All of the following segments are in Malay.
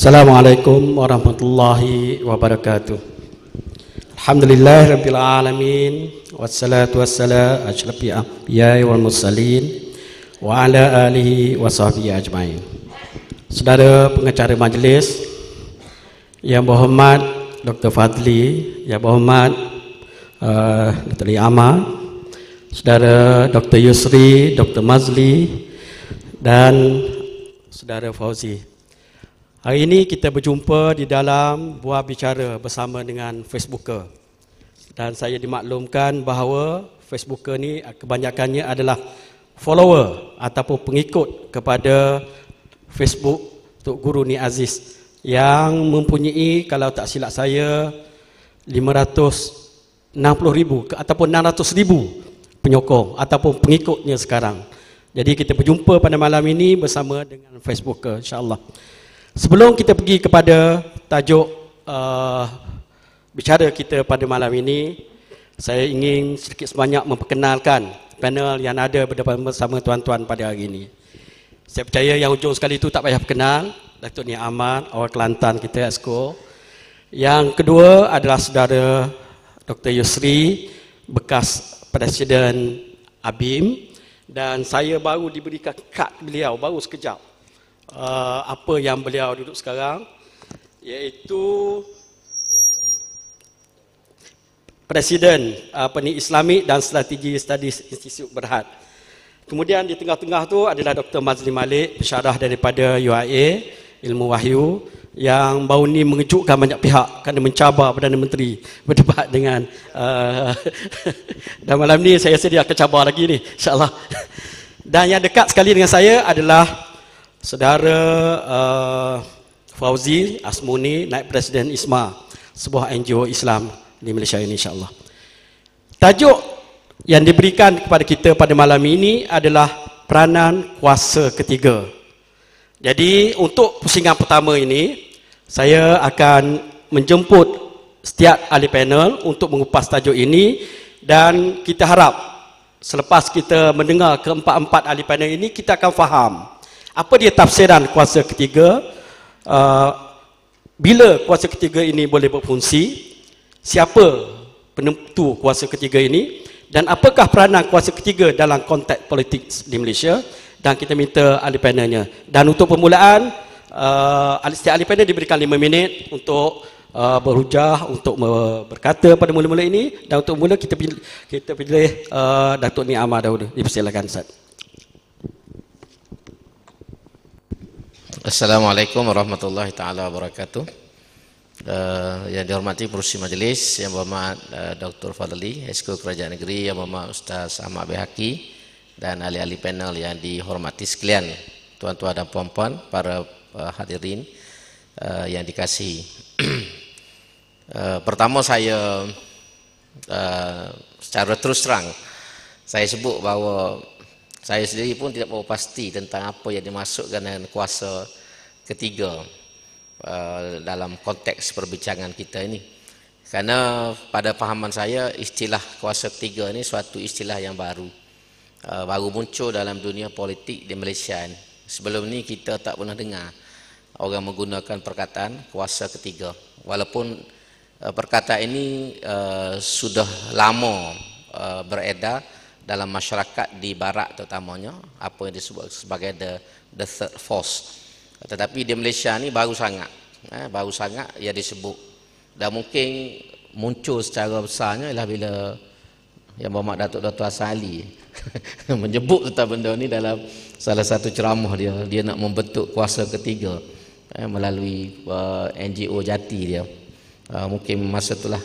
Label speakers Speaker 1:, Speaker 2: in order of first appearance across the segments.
Speaker 1: Assalamualaikum warahmatullahi wabarakatuh. Alhamdulillah rabbil alamin, wassalatu wassalamu asyrafil anbiya'i wal mursalin wa ala alihi wa sahbihi ajmain. Saudara pengacara majlis yang berhormat Dr. Fadli, yang berhormat Dr. Li Amar, saudara Dr. Yusri, Dr. Mazli dan saudara Fauzi. Hari ini kita berjumpa di dalam buah bicara bersama dengan Facebooker. Dan saya dimaklumkan bahawa Facebooker ni kebanyakannya adalah follower ataupun pengikut kepada Facebook Tok Guru Ni Aziz yang mempunyai, kalau tak silap saya, 560,000 ataupun 600,000 penyokong ataupun pengikutnya sekarang. Jadi kita berjumpa pada malam ini bersama dengan Facebooker, insya-Allah. Sebelum kita pergi kepada tajuk bicara kita pada malam ini, saya ingin sedikit sebanyak memperkenalkan panel yang ada bersama tuan-tuan pada hari ini. Saya percaya yang hujung sekali itu tak payah perkenal, Datuk Ni Amar, awal Kelantan kita, Exco. Yang kedua adalah saudara Dr. Yusri, bekas Presiden ABIM, dan saya baru diberikan kad beliau, baru sekejap. Apa yang beliau duduk sekarang, iaitu Presiden Islamic dan Strategi Studies Institute Berhad. Kemudian di tengah-tengah tu adalah Dr. Mazli Malik, pensyarah daripada UIA Ilmu Wahyu, yang baru ni mengejutkan banyak pihak kerana mencabar Perdana Menteri berdebat dengan dan malam ni saya rasa dia akan cabar lagi ni, insya-Allah. Dan yang dekat sekali dengan saya adalah saudara Fauzi Asmuni, Naib Presiden ISMA, sebuah NGO Islam di Malaysia ini, insya-Allah. Tajuk yang diberikan kepada kita pada malam ini adalah peranan kuasa ketiga. Jadi untuk pusingan pertama ini, saya akan menjemput setiap ahli panel untuk mengupas tajuk ini, dan kita harap selepas kita mendengar keempat-empat ahli panel ini, kita akan faham apa dia tafsiran kuasa ketiga, bila kuasa ketiga ini boleh berfungsi, siapa penentu kuasa ketiga ini, dan apakah peranan kuasa ketiga dalam konteks politik di Malaysia. Dan kita minta ahli panelnya. Dan untuk permulaan, setiap ahli panel diberikan 5 minit untuk berhujah, untuk berkata pada mula-mula ini. Dan untuk mula kita pilih Datuk Ni Amar dahulu. Dipersilakan, Ustaz.
Speaker 2: Assalamualaikum warahmatullahi taala wabarakatuh. Yang dihormati perusi majlis, yang berhormat Dr. Fadli, Exco Kerajaan Negeri, yang berhormat Ustaz Ahmad Behaki, dan ahli-ahli panel yang dihormati sekalian, tuan-tuan dan puan-puan, para hadirin yang dikasihi. Pertama saya secara terus terang saya sebut bahawa saya sendiri pun tidak tahu pasti tentang apa yang dimaksudkan dengan kuasa ketiga dalam konteks perbincangan kita ini. Karena pada pahaman saya, istilah kuasa ketiga ini suatu istilah yang baru muncul dalam dunia politik di Malaysia ini. Sebelum ini kita tak pernah dengar orang menggunakan perkataan kuasa ketiga. Walaupun perkataan ini sudah lama beredar dalam masyarakat di barat terutamanya, apa yang disebut sebagai the third force. Tetapi di Malaysia ni baru sangat ia disebut, dan mungkin muncul secara besarnya ialah bila yang berhormat Datuk Dr. Hassan Ali menyebut tentang benda ni dalam salah satu ceramah dia nak membentuk kuasa ketiga melalui NGO Jati dia. Mungkin masa itulah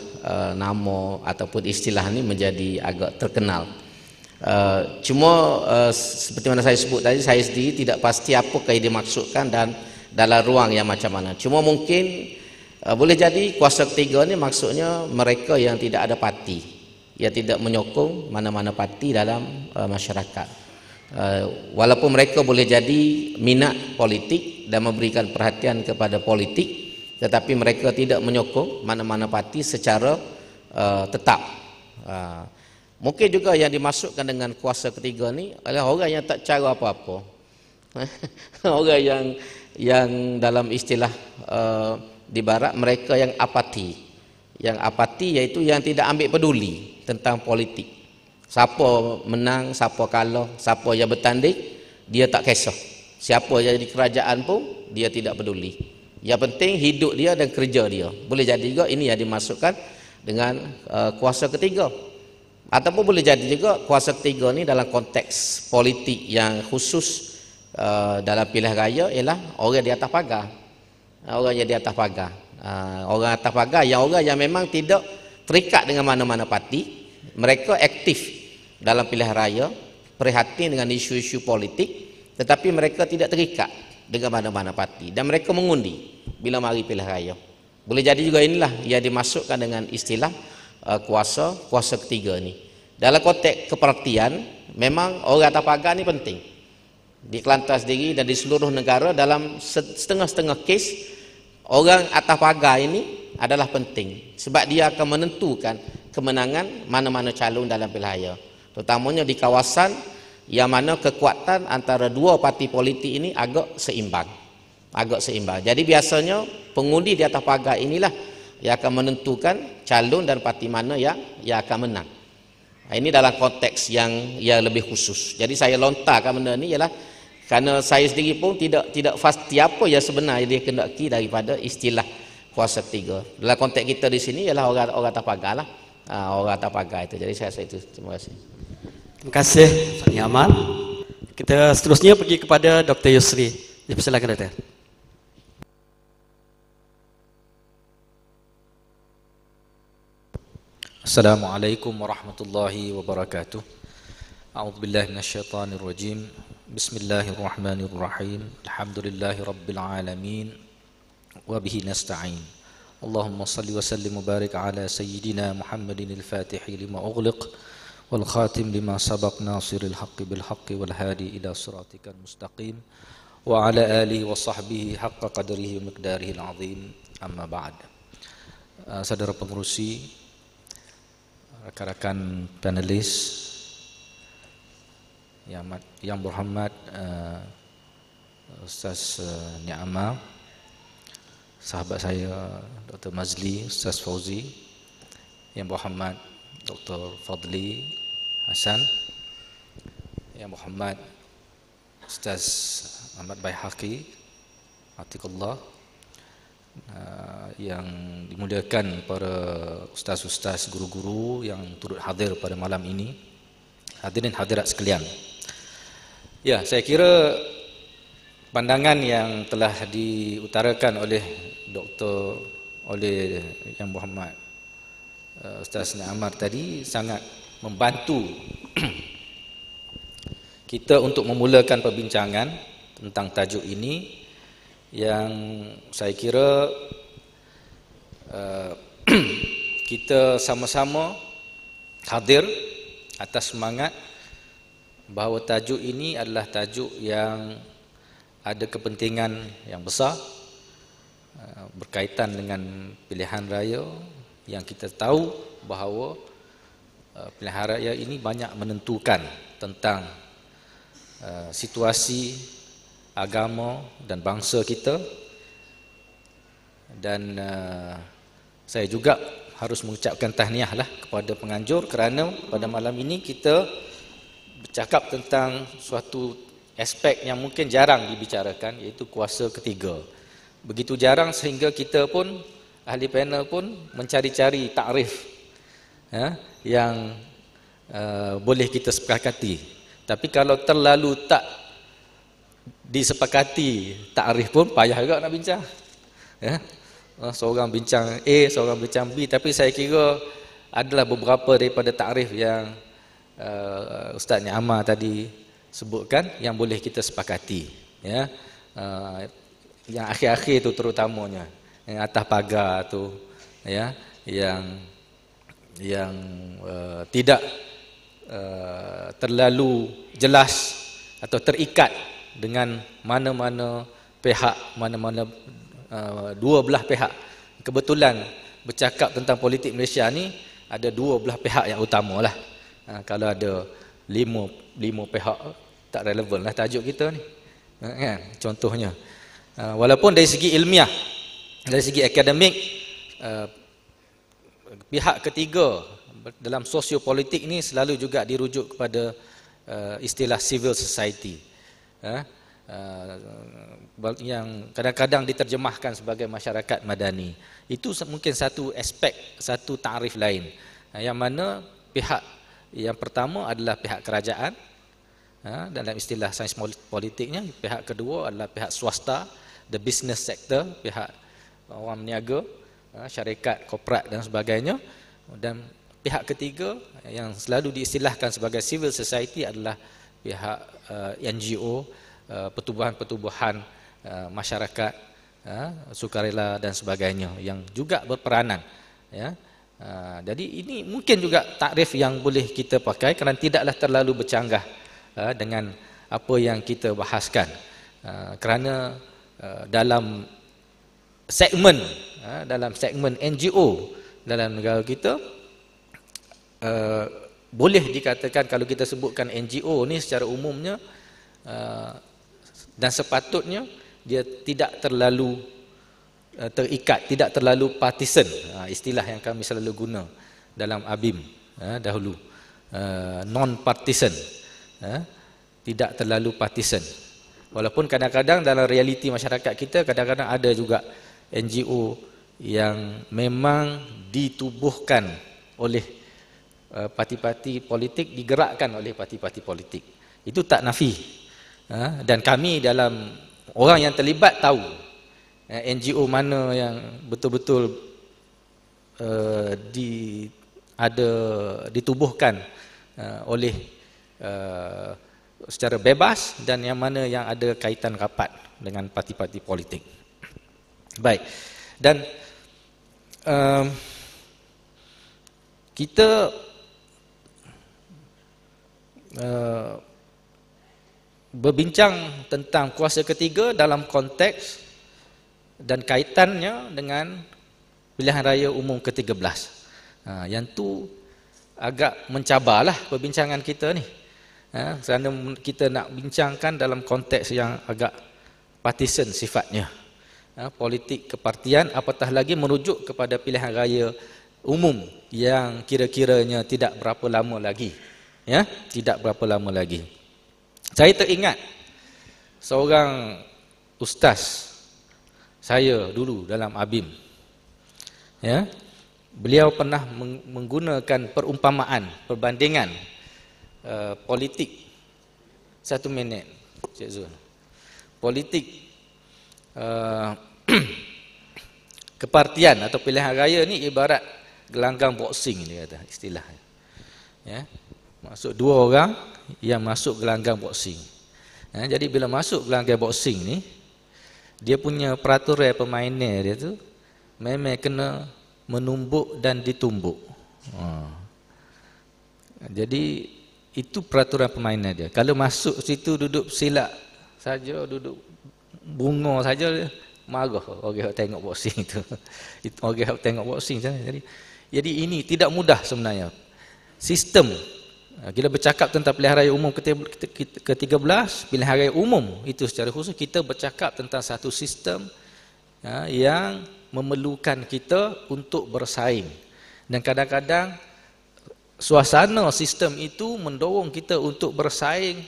Speaker 2: nama ataupun istilah ni menjadi agak terkenal. Cuma seperti mana saya sebut tadi, saya sendiri tidak pasti apakah yang dimaksudkan dan dalam ruang yang macam mana. Cuma mungkin boleh jadi kuasa ketiga ni maksudnya mereka yang tidak ada parti, yang tidak menyokong mana-mana parti dalam masyarakat. Walaupun mereka boleh jadi minat politik dan memberikan perhatian kepada politik, tetapi mereka tidak menyokong mana-mana parti secara tetap. Mungkin juga yang dimasukkan dengan kuasa ketiga ni adalah orang yang tak cara apa-apa. Orang yang dalam istilah di barat mereka yang apati. Yang apati iaitu yang tidak ambil peduli tentang politik. Siapa menang, siapa kalah, siapa yang bertanding, dia tak kisah. Siapa yang jadi kerajaan pun dia tidak peduli. Yang penting hidup dia dan kerja dia. Boleh jadi juga ini yang dimasukkan dengan kuasa ketiga. Ataupun boleh jadi juga kuasa ketiga ni dalam konteks politik yang khusus dalam pilihan raya ialah orang di atas pagar. Orang yang di atas pagar. Orang atas pagar yang orang yang memang tidak terikat dengan mana-mana parti. Mereka aktif dalam pilihan raya, prihatin dengan isu-isu politik, tetapi mereka tidak terikat dengan mana-mana parti dan mereka mengundi bila mari pilihan raya. Boleh jadi juga inilah yang dimasukkan dengan istilah kuasa ketiga ni. Dalam konteks kepartian, memang orang atas pagar ni penting. Di Kelantan sendiri dan di seluruh negara dalam setengah-setengah kes, orang atas pagar ini adalah penting sebab dia akan menentukan kemenangan mana-mana calon dalam pilihan raya. Terutamanya di kawasan yang mana kekuatan antara dua parti politik ini agak seimbang. Jadi biasanya pengundi di atas pagar inilah yang akan menentukan calon dan parti mana yang akan menang. Ini dalam konteks yang lebih khusus. Jadi saya lontarkan benda ni ialah kerana saya sendiri pun tidak pasti apa yang sebenarnya dia kendaki daripada istilah kuasa ketiga. Dalam konteks kita di sini ialah orang atas pagar lah. Orang atas pagar itu. Jadi saya rasa itu. Terima kasih.
Speaker 1: Terima kasih Pak Yaman. Kita seterusnya pergi kepada Dr. Yusri. Silakan Dr.
Speaker 3: Assalamualaikum warahmatullahi wabarakatuh. A'udzubillahi minasyaitonir rajim. Bismillahirrahmanirrahim. Alhamdulillahi rabbil alamin. Wa bihi nasta'in. Allahumma salli wa sallim wa barik ala sayyidina Muhammadin al-Fatihi lima ughliq wal khatim lima sabaq nasiril haqqi bil haqqi wal hadi ila siratikal mustaqim wa ala alihi wa sahbihi haqqa qadrihi wa miqdarihi al-azim. Amma ba'd. Saudara pengerusi, rakan-rakan panelis yang berhormat, Ustaz Ni'amah, sahabat saya Dr. Mazli, Ustaz Fauzi, yang berhormat Dr. Fadli Hasan, yang berhormat Ustaz Ahmad Baihaqi, Atiqullah, yang dimuliakan para ustaz-ustaz, guru-guru yang turut hadir pada malam ini, hadirin hadirat sekalian. Ya, saya kira pandangan yang telah diutarakan oleh oleh Yang Berhormat Ustaz Ni'amah tadi sangat membantu kita untuk memulakan perbincangan tentang tajuk ini yang saya kira kita sama-sama hadir atas semangat bahawa tajuk ini adalah tajuk yang ada kepentingan yang besar berkaitan dengan pilihan raya, yang kita tahu bahawa pilihan raya ini banyak menentukan tentang situasi agama dan bangsa kita. Dan saya juga harus mengucapkan tahniahlah kepada penganjur kerana pada malam ini kita bercakap tentang suatu aspek yang mungkin jarang dibicarakan, iaitu kuasa ketiga. Begitu jarang sehingga kita pun, ahli panel pun mencari-cari takrif yang boleh kita sepakati. Tapi kalau terlalu tak disepakati takrif pun payah juga nak bincang. Seorang bincang A, seorang bincang B, tapi saya kira adalah beberapa daripada takrif yang Ustaz Ni'amah tadi sebutkan yang boleh kita sepakati, yang akhir-akhir tu terutamanya, yang atas pagar tu, yang tidak terlalu jelas atau terikat dengan mana-mana pihak, mana-mana dua belah pihak. Kebetulan bercakap tentang politik Malaysia ni ada dua belah pihak yang utamalah. Kalau ada lima pihak tak relevan lah tajuk kita ni. kan, contohnya. Walaupun dari segi ilmiah, dari segi akademik, pihak ketiga dalam sosiopolitik ni selalu juga dirujuk kepada istilah civil society, yang kadang-kadang diterjemahkan sebagai masyarakat madani. Itu mungkin satu aspek, satu takrif lain, yang mana pihak yang pertama adalah pihak kerajaan, dalam istilah sains politiknya. Pihak kedua adalah pihak swasta, the business sector, pihak awam niaga, syarikat, korporat dan sebagainya. Dan pihak ketiga yang selalu diistilahkan sebagai civil society adalah pihak NGO, pertubuhan-pertubuhan masyarakat, sukarela dan sebagainya, yang juga berperanan, ya. Jadi ini mungkin juga takrif yang boleh kita pakai kerana tidaklah terlalu bercanggah dengan apa yang kita bahaskan, kerana dalam segmen NGO dalam negara kita, boleh dikatakan kalau kita sebutkan NGO ni secara umumnya, dan sepatutnya dia tidak terlalu terikat, tidak terlalu partisan, istilah yang kami selalu guna dalam ABIM dahulu, non-partisan, tidak terlalu partisan. Walaupun kadang-kadang dalam realiti masyarakat kita, kadang-kadang ada juga NGO yang memang ditubuhkan oleh parti-parti politik, digerakkan oleh parti-parti politik. Itu tak nafi. Dan kami dalam orang yang terlibat tahu NGO mana yang betul-betul ditubuhkan oleh secara bebas, dan yang mana yang ada kaitan rapat dengan parti-parti politik. Baik. Dan kita berbincang tentang kuasa ketiga dalam konteks dan kaitannya dengan pilihan raya umum ke-13. Yang tu agak mencabarlah perbincangan kita ni. Kerana kita nak bincangkan dalam konteks yang agak partisan sifatnya. Politik kepartian, apatah lagi merujuk kepada pilihan raya umum yang kira-kiranya tidak berapa lama lagi. Ya, tidak berapa lama lagi. Saya teringat seorang ustaz saya dulu dalam ABIM. Ya. Beliau pernah menggunakan perumpamaan, perbandingan politik. 1 minit, Cik Zul. Politik kepartian atau pilihan raya ni ibarat gelanggang boxing, dia kata istilahnya. Ya. Masuk 2 orang yang masuk gelanggang boxing. Jadi bila masuk gelanggang boxing ni, dia punya peraturan pemainnya dia tu memang kena menumbuk dan ditumbuk. Jadi itu peraturan permainan dia. Kalau masuk situ duduk silap saja, duduk bunga saja, marah orang tengok boxing itu. Orang tengok boxing saja. Jadi ini tidak mudah sebenarnya. Sistem, kita bercakap tentang pilihan raya umum ke-13, pilihan raya umum itu secara khusus, kita bercakap tentang satu sistem yang memerlukan kita untuk bersaing. Dan kadang-kadang suasana sistem itu mendorong kita untuk bersaing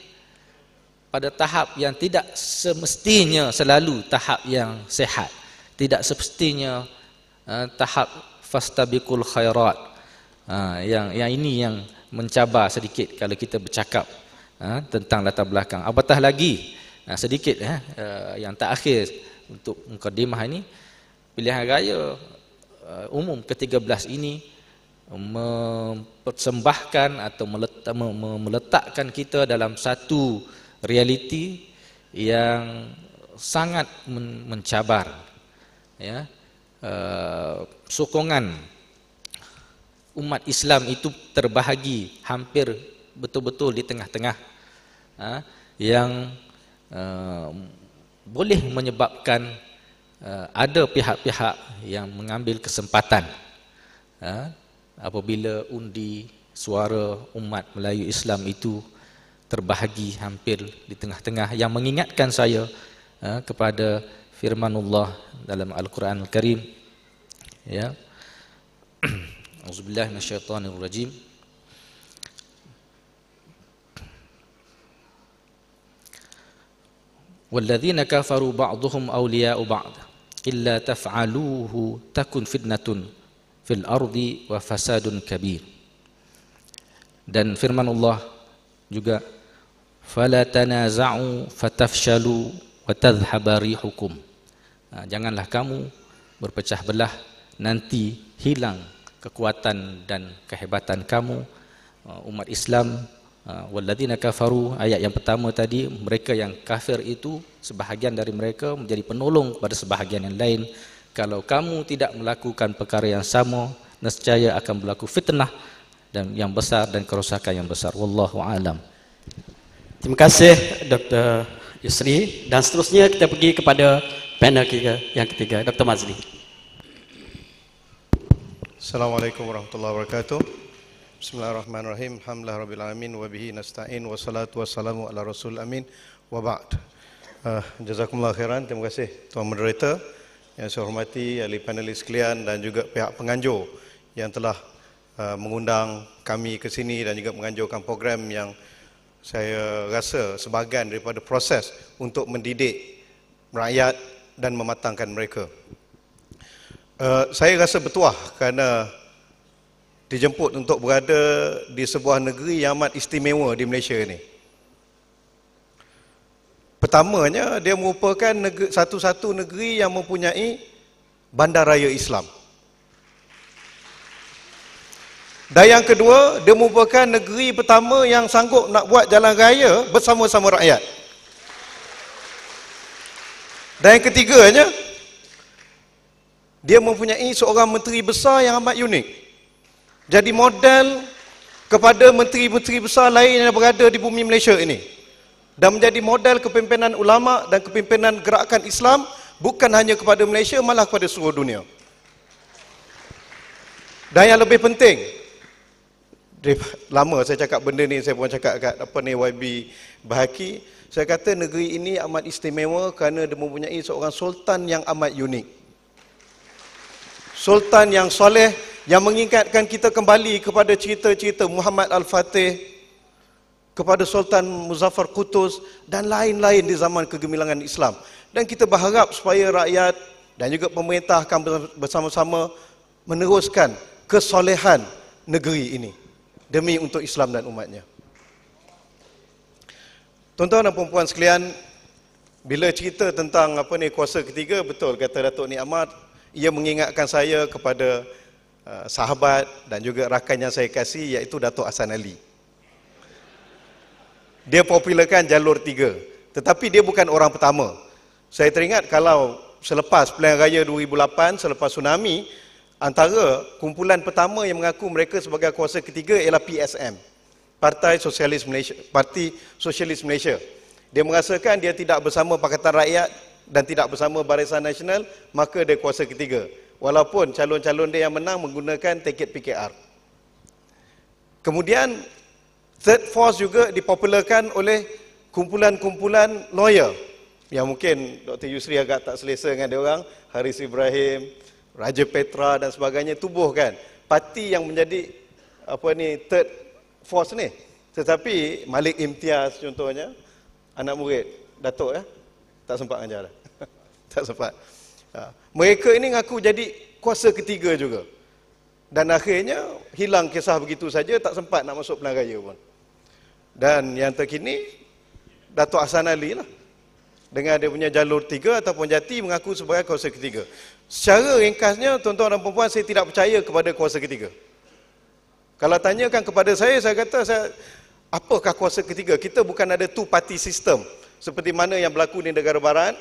Speaker 3: pada tahap yang tidak semestinya selalu tahap yang sehat. Tidak semestinya tahap fastabiqul khairat. Yang ini yang mencabar sedikit kalau kita bercakap tentang latar belakang. Apatah lagi sedikit yang terakhir untuk mukadimah ini, pilihan raya umum ke-13 ini mempersembahkan atau meletakkan kita dalam satu realiti yang sangat mencabar, ya. Sokongan umat Islam itu terbahagi hampir betul-betul di tengah-tengah, yang boleh menyebabkan ada pihak-pihak yang mengambil kesempatan apabila undi suara umat Melayu Islam itu terbahagi hampir di tengah-tengah yang mengingatkan saya kepada firmanullah dalam Al-Quran Al-Karim, ya. Auzubillahi minasyaitonirrajim. Walladzina kafaru ba'dhum awliya'u ba'd illa taf'aluhu takun fitnatun fil ardi wa fasadun kabir. Dan firman Allah juga, fala tanaza'u fatafshalu wa tadhhaba rihukum. Janganlah kamu berpecah belah, nanti hilang kekuatan dan kehebatan kamu. Umat Islam, walladzina kafaru, ayat yang pertama tadi, mereka yang kafir itu sebahagian dari mereka menjadi penolong kepada sebahagian yang lain. Kalau kamu tidak melakukan perkara yang sama, nescaya akan berlaku fitnah dan yang besar dan kerosakan yang besar. Wallahu alam.
Speaker 1: Terima kasih Dr. Yusri, dan seterusnya kita pergi kepada panel kita yang ketiga, Dr. Mazli.
Speaker 4: Assalamualaikum warahmatullahi wabarakatuh. Bismillahirrahmanirrahim. Alhamdulillah rabbil alamin wa bihi nasta'in wa salatu wassalamu ala rasul amin wa ba'd. Jazakumullah khairan. Terima kasih tuan moderator yang saya hormati, ahli panelis sekalian, dan juga pihak penganjur yang telah mengundang kami ke sini dan juga menganjurkan program yang saya rasa sebahagian daripada proses untuk mendidik rakyat dan mematangkan mereka. Saya rasa bertuah kerana dijemput untuk berada di sebuah negeri yang amat istimewa di Malaysia ini. Pertamanya, dia merupakan satu-satu negeri yang mempunyai bandaraya Islam. Dan yang kedua, dia merupakan negeri pertama yang sanggup nak buat jalan raya bersama-sama rakyat. Dan yang ketiganya, dia mempunyai seorang menteri besar yang amat unik. Jadi model kepada menteri-menteri besar lain yang berada di bumi Malaysia ini. Dan menjadi model kepimpinan ulama dan kepimpinan gerakan Islam bukan hanya kepada Malaysia, malah kepada seluruh dunia. Dan yang lebih penting, lama saya cakap benda ni, saya pun cakap kat YB Bahaki, saya kata negeri ini amat istimewa kerana dia mempunyai seorang sultan yang amat unik. Sultan yang soleh, yang mengingatkan kita kembali kepada cerita-cerita Muhammad Al-Fatih, kepada Sultan Muzaffar Qutuz dan lain-lain di zaman kegemilangan Islam. Dan kita berharap supaya rakyat dan juga pemerintah akan bersama-sama meneruskan kesolehan negeri ini demi untuk Islam dan umatnya. Tuan-tuan dan puan-puan sekalian, bila cerita tentang kuasa ketiga, betul kata Datuk Ni Ahmad, ia mengingatkan saya kepada sahabat dan juga rakan yang saya kasih, iaitu Datuk Hassan Ali. Dia popularkan jalur 3, tetapi dia bukan orang pertama. Saya teringat kalau selepas pilihan raya 2008, selepas tsunami, antara kumpulan pertama yang mengaku mereka sebagai kuasa ketiga ialah PSM, Parti Sosialis Malaysia. Dia merasakan dia tidak bersama Pakatan Rakyat dan tidak bersama Barisan Nasional, maka dia kuasa ketiga. Walaupun calon-calon dia yang menang menggunakan tiket PKR. Kemudian third force juga dipopularkan oleh kumpulan-kumpulan lawyer yang mungkin Dr. Yusri agak tak selesa dengan dia orang, Haris Ibrahim, Raja Petra dan sebagainya, tubuhkan parti yang menjadi third force ni. Tetapi Malik Imtiaz contohnya, anak murid Datuk tak sempat mengajar dah. Tak sempat. Mereka ini ngaku jadi kuasa ketiga juga. Dan akhirnya hilang kisah begitu saja, tak sempat nak masuk pilihan raya pun. Dan yang terkini Datuk Hassan Ali lah, dengan dia punya jalur 3 ataupun jati, mengaku sebagai kuasa ketiga. Secara ringkasnya, tuan-tuan dan puan-puan, saya tidak percaya kepada kuasa ketiga. Kalau tanyakan kepada saya kata, apakah kuasa ketiga? Kita bukan ada two party system seperti mana yang berlaku di negara barat,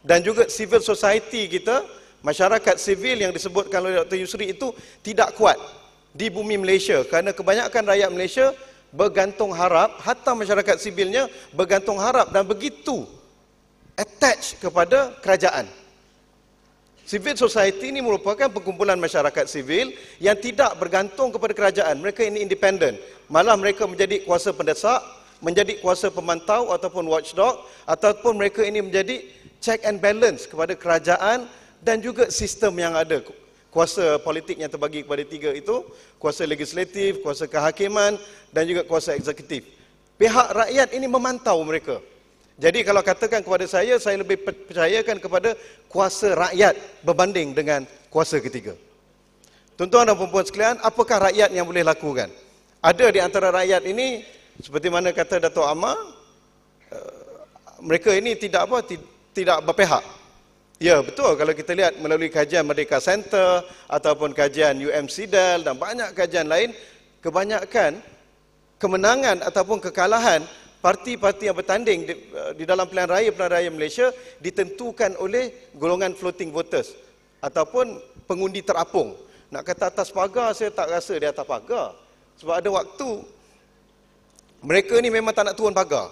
Speaker 4: dan juga civil society kita, masyarakat sivil yang disebutkan oleh Dr. Yusri itu tidak kuat di bumi Malaysia, kerana kebanyakan rakyat Malaysia bergantung harap, hatta masyarakat sivilnya bergantung harap dan begitu attach kepada kerajaan. Civil society ini merupakan perkumpulan masyarakat sivil yang tidak bergantung kepada kerajaan. Mereka ini independen. Malah mereka menjadi kuasa pendesak, menjadi kuasa pemantau ataupun watchdog, ataupun mereka ini menjadi check and balance kepada kerajaan dan juga sistem yang ada. Kuasa politik yang terbagi kepada tiga itu, kuasa legislatif, kuasa kehakiman dan juga kuasa eksekutif. Pihak rakyat ini memantau mereka. Jadi kalau katakan kepada saya lebih percayakan kepada kuasa rakyat berbanding dengan kuasa ketiga. Tuan-tuan dan puan-puan sekalian, apakah rakyat yang boleh lakukan? Ada di antara rakyat ini, seperti mana kata Dato' Amar, mereka ini tidak berpihak. Ya, betul, kalau kita lihat melalui kajian Merdeka Center ataupun kajian UMCDAL dan banyak kajian lain, kebanyakan kemenangan ataupun kekalahan parti-parti yang bertanding di dalam pilihan raya Malaysia ditentukan oleh golongan floating voters ataupun pengundi terapung. Nak kata atas pagar, saya tak rasa dia atas pagar. Sebab ada waktu mereka ni memang tak nak turun pagar.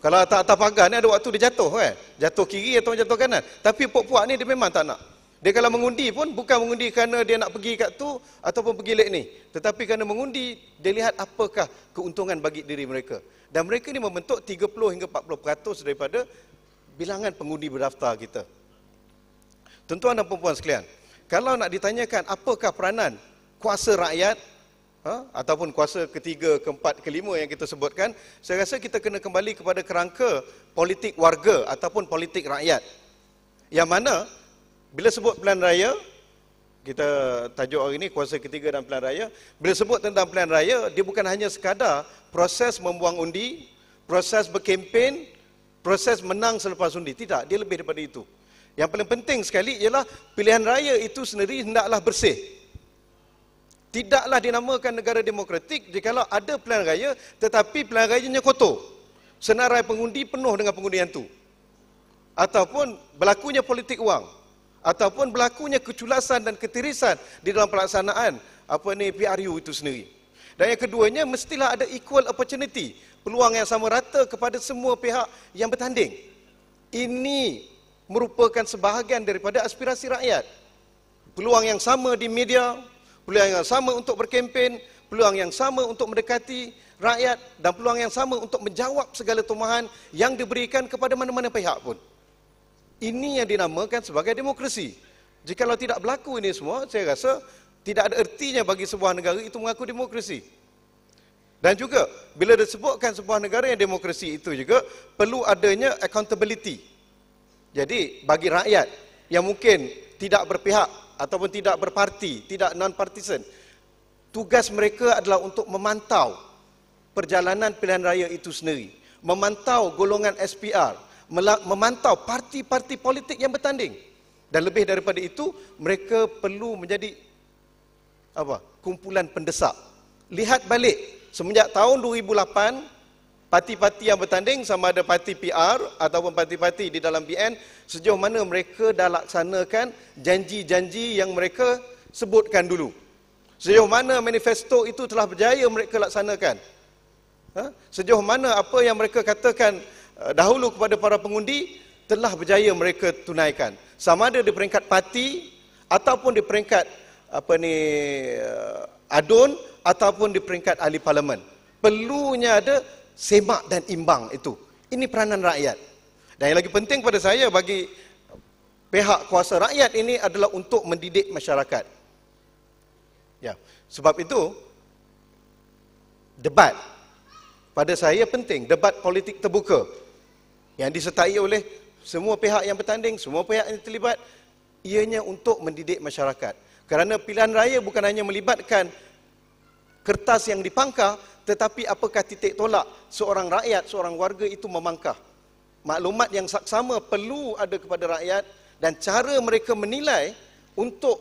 Speaker 4: Kalau atas pagar ni ada waktu dia jatuh kan. Jatuh kiri atau jatuh kanan. Tapi puak-puak ni dia memang tak nak. Dia kalau mengundi pun bukan mengundi kerana dia nak pergi kat tu ataupun pergi lek ni. Tetapi kerana mengundi, dia lihat apakah keuntungan bagi diri mereka. Dan mereka ni membentuk 30 hingga 40% daripada bilangan pengundi berdaftar kita. Tuan-tuan dan puan-puan sekalian, kalau nak ditanyakan apakah peranan kuasa rakyat ataupun kuasa ketiga, keempat, kelima yang kita sebutkan, saya rasa kita kena kembali kepada kerangka politik warga ataupun politik rakyat. Yang mana bila sebut pilihan raya, kita tajuk hari ini kuasa ketiga dan pilihan raya. Bila sebut tentang pilihan raya, dia bukan hanya sekadar proses membuang undi, proses berkempen, proses menang selepas undi. Tidak, dia lebih daripada itu. Yang paling penting sekali ialah pilihan raya itu sendiri hendaklah bersih. Tidaklah dinamakan negara demokratik jikalau ada pilihan raya tetapi pilihan rayanya kotor. Senarai pengundi penuh dengan pengundian itu. Ataupun berlakunya politik wang. Ataupun berlakunya keculasan dan ketirisan di dalam pelaksanaan PRU itu sendiri. Dan yang keduanya, mestilah ada equal opportunity, peluang yang sama rata kepada semua pihak yang bertanding. Ini merupakan sebahagian daripada aspirasi rakyat. Peluang yang sama di media, peluang yang sama untuk berkempen, peluang yang sama untuk mendekati rakyat dan peluang yang sama untuk menjawab segala tumahan yang diberikan kepada mana-mana pihak pun. Ini yang dinamakan sebagai demokrasi. Jikalau tidak berlaku ini semua, saya rasa tidak ada ertinya bagi sebuah negara itu mengaku demokrasi. Dan juga, bila disebutkan sebuah negara yang demokrasi itu juga, perlu adanya accountability. Jadi, bagi rakyat yang mungkin tidak berpihak ataupun tidak berparti, tidak non-partisan, tugas mereka adalah untuk memantau perjalanan pilihan raya itu sendiri. Memantau golongan SPR, memantau parti-parti politik yang bertanding. Dan lebih daripada itu, mereka perlu menjadi kumpulan pendesak. Lihat balik, semenjak tahun 2008, parti-parti yang bertanding sama ada parti PR ataupun parti-parti di dalam PN, sejauh mana mereka dah laksanakan janji-janji yang mereka sebutkan dulu. Sejauh mana manifesto itu telah berjaya mereka laksanakan. Sejauh mana apa yang mereka katakan dahulu kepada para pengundi telah berjaya mereka tunaikan. Sama ada di peringkat parti ataupun di peringkat adun ataupun di peringkat ahli parlimen. Perlunya ada semak dan imbang itu. Ini peranan rakyat. Dan yang lagi penting pada saya bagi pihak kuasa rakyat ini adalah untuk mendidik masyarakat. Ya, sebab itu debat pada saya penting, debat politik terbuka yang disertai oleh semua pihak yang bertanding, semua pihak yang terlibat, ianya untuk mendidik masyarakat. Kerana pilihan raya bukan hanya melibatkan kertas yang dipangkah, tetapi apakah titik tolak seorang rakyat, seorang warga itu memangkah. Maklumat yang saksama perlu ada kepada rakyat dan cara mereka menilai untuk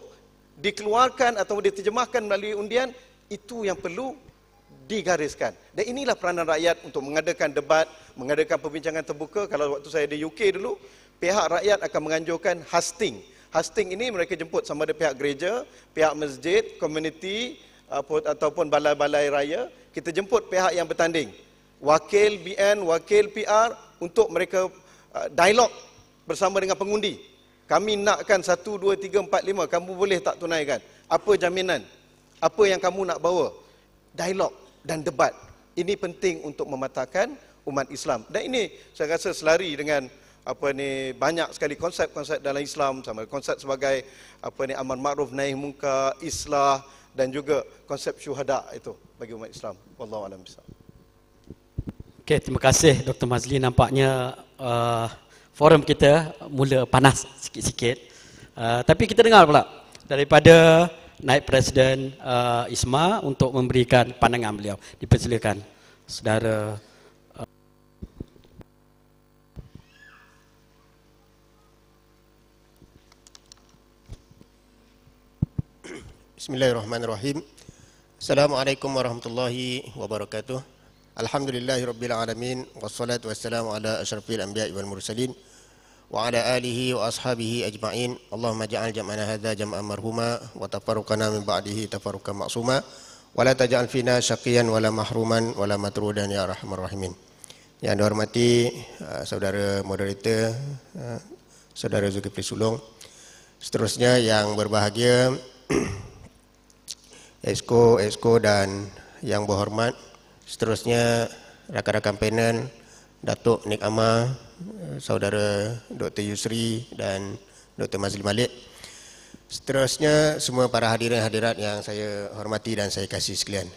Speaker 4: dikeluarkan atau diterjemahkan melalui undian, itu yang perlu digariskan. Dan inilah peranan rakyat untuk mengadakan debat, mengadakan perbincangan terbuka. Kalau waktu saya di UK dulu, pihak rakyat akan menganjurkan husting. Husting ini mereka jemput sama ada pihak gereja, pihak masjid, community ataupun balai-balai raya. Kita jemput pihak yang bertanding. Wakil BN, wakil PR untuk mereka dialog bersama dengan pengundi. Kami nakkan 1, 2, 3, 4, 5. Kamu boleh tak tunaikan? Apa jaminan? Apa yang kamu nak bawa? Dialog dan debat. ini penting untuk mematahkan umat Islam. Dan ini saya rasa selari dengan banyak sekali konsep-konsep dalam Islam, sama konsep sebagai amar ma'ruf nahi munkar, islah, dan juga konsep syuhada itu bagi umat Islam. Wallahu a'lam bishawab.
Speaker 1: Okey, terima kasih Dr. Mazli. Nampaknya forum kita mula panas sikit-sikit. Tapi kita dengar pula daripada Naib Presiden ISMA untuk memberikan pandangan beliau. Dipersilakan saudara.
Speaker 5: Bismillahirrahmanirrahim. Assalamualaikum warahmatullahi wabarakatuh. Alhamdulillahirabbil alamin wassalatu wassalamu ala asyrafil anbiya'i wal mursalin wa ala alihi wa ashabihi ajma'in. Allahumma ja'al jam'ana hadza jam'an marhuma wa tafarruqana min ba'dihi tafarruqan ma'suma wa la taj'al fina syaqiyan wala mahruman wala matrudan ya arhamar rahimin. Yang dihormati saudara moderator, saudara Zulkifli Sulong, seterusnya yang berbahagia Exco dan yang berhormat, seterusnya rakan-rakan panel, Datuk Nik Amar, saudara Dr. Yusri dan Dr. Mazli Malik, seterusnya semua para hadirin hadirat yang saya hormati dan saya kasih sekalian.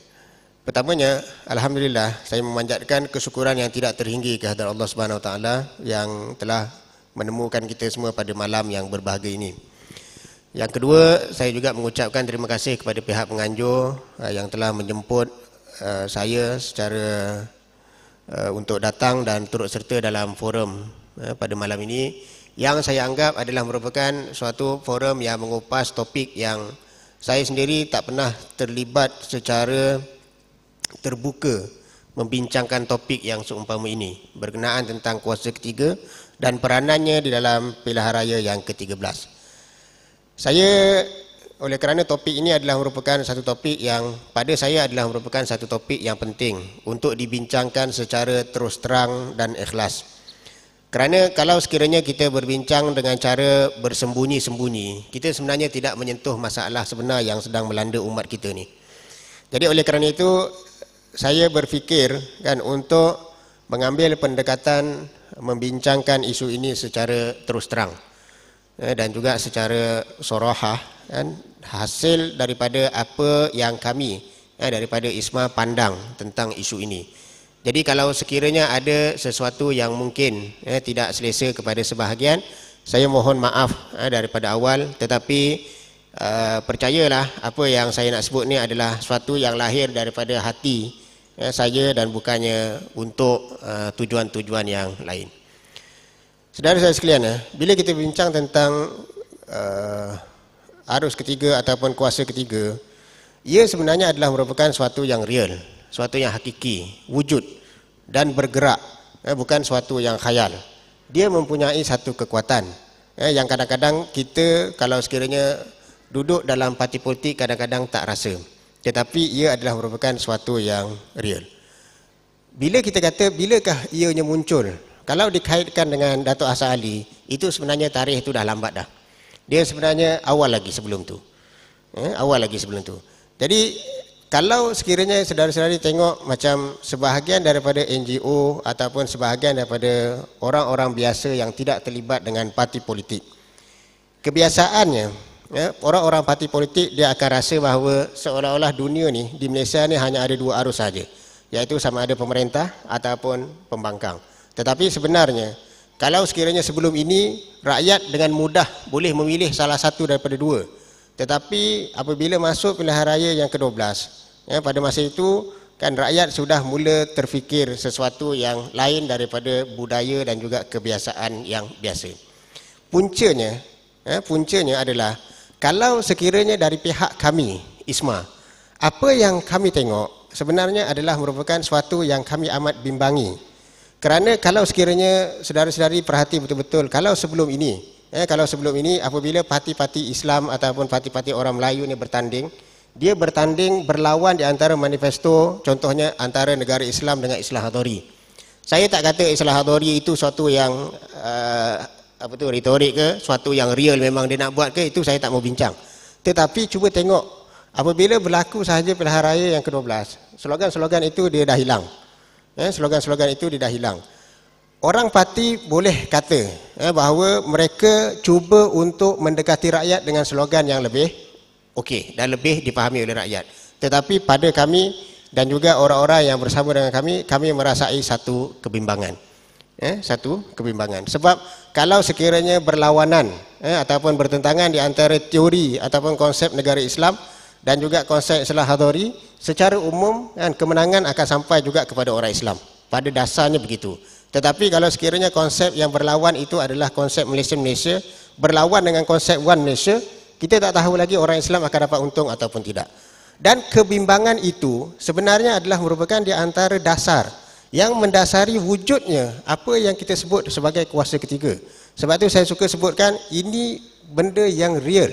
Speaker 5: Pertamanya, alhamdulillah, saya memanjatkan kesyukuran yang tidak terhingga kehadirat Allah Subhanahu Wa Taala yang telah menemukan kita semua pada malam yang berbahagia ini. Yang kedua, saya juga mengucapkan terima kasih kepada pihak penganjur yang telah menjemput saya secara untuk datang dan turut serta dalam forum pada malam ini, yang saya anggap adalah merupakan suatu forum yang mengupas topik yang saya sendiri tak pernah terlibat secara terbuka membincangkan topik yang seumpama ini berkenaan tentang kuasa ketiga dan peranannya di dalam pilihan raya yang ke-13. Saya, oleh kerana topik ini adalah merupakan satu topik yang pada saya adalah merupakan satu topik yang penting untuk dibincangkan secara terus terang dan ikhlas. Kerana kalau sekiranya kita berbincang dengan cara bersembunyi-sembunyi, kita sebenarnya tidak menyentuh masalah sebenar yang sedang melanda umat kita ni. Jadi oleh kerana itu, saya berfikir kan untuk mengambil pendekatan membincangkan isu ini secara terus terang dan juga secara sorahah, kan, hasil daripada apa yang kami daripada ISMA pandang tentang isu ini. Jadi kalau sekiranya ada sesuatu yang mungkin tidak selesa kepada sebahagian, saya mohon maaf daripada awal, tetapi percayalah apa yang saya nak sebut ni adalah sesuatu yang lahir daripada hati saya dan bukannya untuk tujuan-tujuan yang lain. Saudara saya sekalian, bila kita bincang tentang arus ketiga ataupun kuasa ketiga, ia sebenarnya adalah merupakan suatu yang real, suatu yang hakiki, wujud dan bergerak, bukan suatu yang khayal. Dia mempunyai satu kekuatan yang kadang-kadang kita kalau sekiranya duduk dalam parti politik kadang-kadang tak rasa, tetapi ia adalah merupakan suatu yang real. Bila kita kata bilakah ianya muncul, kalau dikaitkan dengan Datuk Hassan Ali, itu sebenarnya tarikh itu dah lambat dah. Dia sebenarnya awal lagi sebelum tu. Awal lagi sebelum tu. Jadi kalau sekiranya saudara-saudari tengok macam sebahagian daripada NGO ataupun sebahagian daripada orang-orang biasa yang tidak terlibat dengan parti politik, kebiasaannya orang-orang parti politik dia akan rasa bahawa seolah-olah dunia ni di Malaysia ni hanya ada dua arus saja, iaitu sama ada pemerintah ataupun pembangkang. Tetapi sebenarnya kalau sekiranya sebelum ini rakyat dengan mudah boleh memilih salah satu daripada dua, tetapi apabila masuk pilihan raya yang ke-12, pada masa itu kan rakyat sudah mula terfikir sesuatu yang lain daripada budaya dan juga kebiasaan yang biasa. Puncanya adalah kalau sekiranya dari pihak kami ISMA, apa yang kami tengok sebenarnya adalah merupakan suatu yang kami amat bimbangi. Kerana kalau sekiranya saudara-saudari perhati betul-betul, kalau sebelum ini apabila parti-parti Islam ataupun parti-parti orang Melayu ni bertanding, dia bertanding berlawan di antara manifesto, contohnya antara negara Islam dengan Islah Hadari. Saya tak kata Islah Hadari itu suatu yang retorik ke, suatu yang real memang dia nak buat ke, itu saya tak mau bincang. Tetapi cuba tengok apabila berlaku sahaja pilihan raya yang ke-12, Slogan-slogan itu dia dah hilang. Slogan-slogan itu dia dah hilang. Orang parti boleh kata bahawa mereka cuba untuk mendekati rakyat dengan slogan yang lebih okey dan lebih dipahami oleh rakyat. Tetapi pada kami dan juga orang-orang yang bersama dengan kami merasai satu kebimbangan. Satu kebimbangan. Sebab kalau sekiranya berlawanan ataupun bertentangan di antara teori ataupun konsep negara Islam dan juga konsep Islah Hadari, secara umum kemenangan akan sampai juga kepada orang Islam. Pada dasarnya begitu. Tetapi kalau sekiranya konsep yang berlawan itu adalah konsep Malaysia berlawan dengan konsep One Malaysia, kita tak tahu lagi orang Islam akan dapat untung ataupun tidak. Dan kebimbangan itu sebenarnya adalah merupakan di antara dasar yang mendasari wujudnya apa yang kita sebut sebagai kuasa ketiga. Sebab tu saya suka sebutkan ini benda yang real,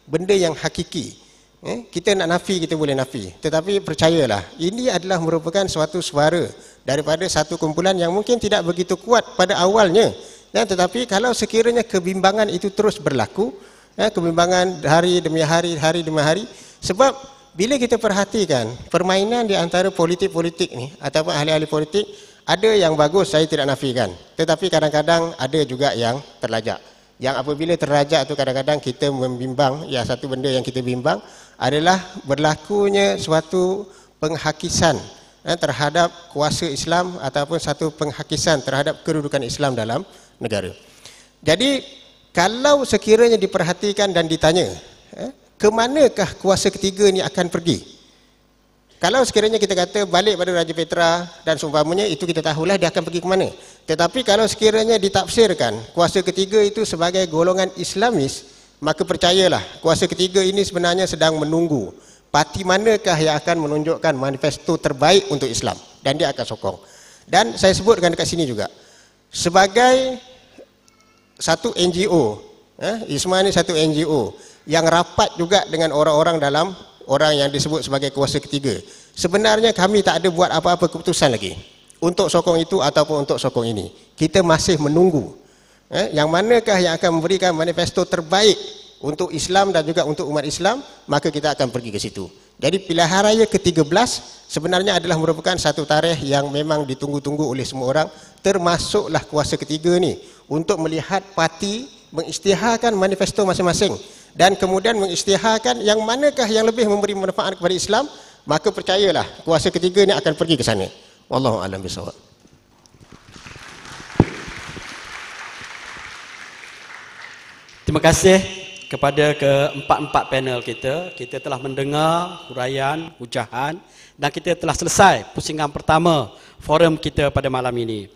Speaker 5: benda yang hakiki. Kita nak nafi, kita boleh nafi. Tetapi percayalah, ini adalah merupakan suatu suara daripada satu kumpulan yang mungkin tidak begitu kuat pada awalnya. Tetapi kalau sekiranya kebimbangan itu terus berlaku, kebimbangan hari demi hari, sebab bila kita perhatikan permainan di antara politik-politik ni ataupun ahli-ahli politik, ada yang bagus, saya tidak nafikan. Tetapi kadang-kadang ada juga yang terlajak. Yang apabila terlajak tu kadang-kadang kita membimbang, ya satu benda yang kita bimbang adalah berlakunya suatu penghakisan terhadap kuasa Islam ataupun satu penghakisan terhadap kedudukan Islam dalam negara. Jadi kalau sekiranya diperhatikan dan ditanya, ke manakah kuasa ketiga ni akan pergi? Kalau sekiranya kita kata balik pada Raja Petra dan seumpamanya, itu kita tahulah dia akan pergi ke mana. Tetapi kalau sekiranya ditafsirkan kuasa ketiga itu sebagai golongan Islamis, maka percayalah kuasa ketiga ini sebenarnya sedang menunggu parti manakah yang akan menunjukkan manifesto terbaik untuk Islam dan dia akan sokong. Dan saya sebutkan dekat sini juga, sebagai satu NGO, ISMA ni satu NGO yang rapat juga dengan orang-orang dalam orang yang disebut sebagai kuasa ketiga. Sebenarnya kami tak ada buat apa-apa keputusan lagi untuk sokong itu ataupun untuk sokong ini. Kita masih menunggu yang manakah yang akan memberikan manifesto terbaik untuk Islam dan juga untuk umat Islam, maka kita akan pergi ke situ. Jadi pilihan raya ke-13 sebenarnya adalah merupakan satu tarikh yang memang ditunggu-tunggu oleh semua orang, termasuklah kuasa ketiga ni, untuk melihat parti mengisytiharkan manifesto masing-masing dan kemudian mengisytiharkan yang manakah yang lebih memberi manfaat kepada Islam, maka percayalah kuasa ketiga ni akan pergi ke sana. Wallahu a'lam bishawab.
Speaker 1: Terima kasih kepada keempat-empat panel kita. Kita telah mendengar huraian, hujahan dan kita telah selesai pusingan pertama forum kita pada malam ini.